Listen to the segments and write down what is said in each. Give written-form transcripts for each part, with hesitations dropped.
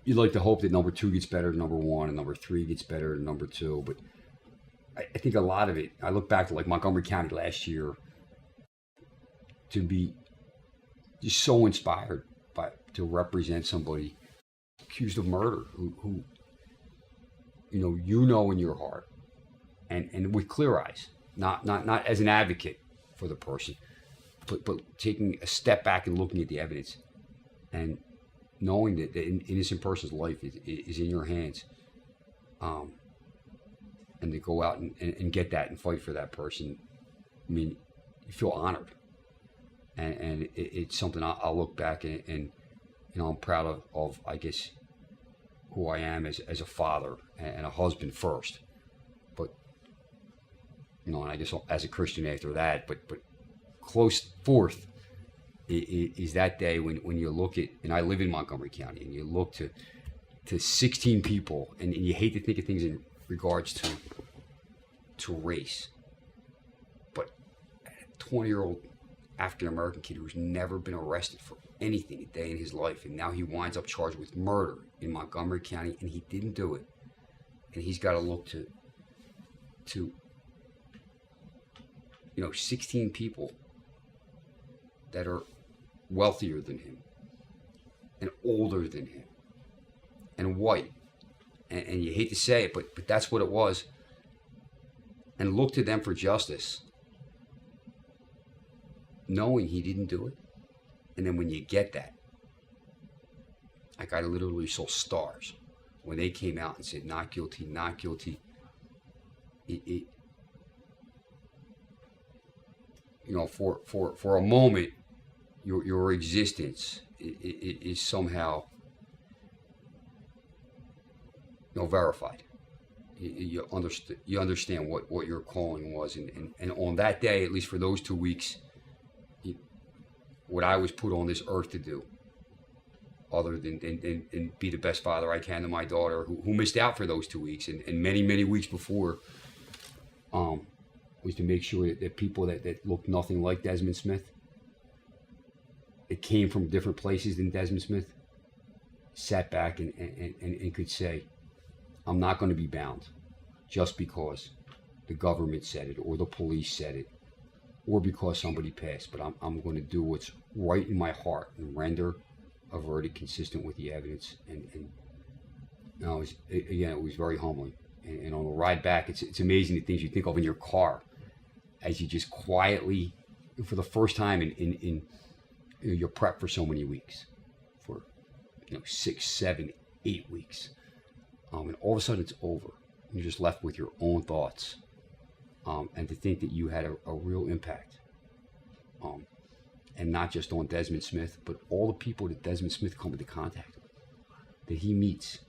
you'd like to hope that number two gets better than number one, and number three gets better than number two. But I think a lot of it, I look back to like Montgomery County last year, to be just so inspired to represent somebody accused of murder who in your heart, and with clear eyes, not as an advocate for the person, but taking a step back and looking at the evidence and knowing that an innocent person's life is in your hands, and to go out and get that and fight for that person. I mean, you feel honored, and it's something I'll look back and I'm proud of I guess who I am as a father and a husband first, but and I guess as a Christian after that, but close fourth is that day when you look at, and I live in Montgomery County, and you look to 16 people, and you hate to think of things in regards to race, but a 20-year-old African American kid who's never been arrested for anything a day in his life, and now he winds up charged with murder in Montgomery County, and he didn't do it, and he's got to look to 16 people that are wealthier than him and older than him and white, and you hate to say it, but that's what it was, and look to them for justice, knowing he didn't do it. And then when you get that, like I literally saw stars when they came out and said not guilty, not guilty. For a moment, your existence is somehow verified. You understand what your calling was, and on that day, at least for those 2 weeks, what I was put on this earth to do, other than be the best father I can to my daughter, who missed out for those 2 weeks, and many weeks before, was to make sure that people that looked nothing like Desmond Smith, that came from different places than Desmond Smith, sat back and could say, I'm not going to be bound just because the government said it or the police said it or because somebody passed, but I'm going to do what's right in my heart and render a verdict consistent with the evidence. And it was very humbling. And on the ride back, it's amazing the things you think of in your car as you just quietly, for the first time in your prep for so many weeks, for 6, 7, 8 weeks, and all of a sudden it's over. You're just left with your own thoughts, and to think that you had a real impact, and not just on Desmond Smith, but all the people that Desmond Smith come into contact with, that he meets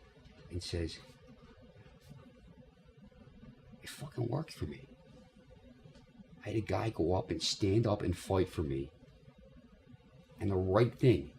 and says, it fucking worked for me. I had a guy go up and stand up and fight for me, and the right thing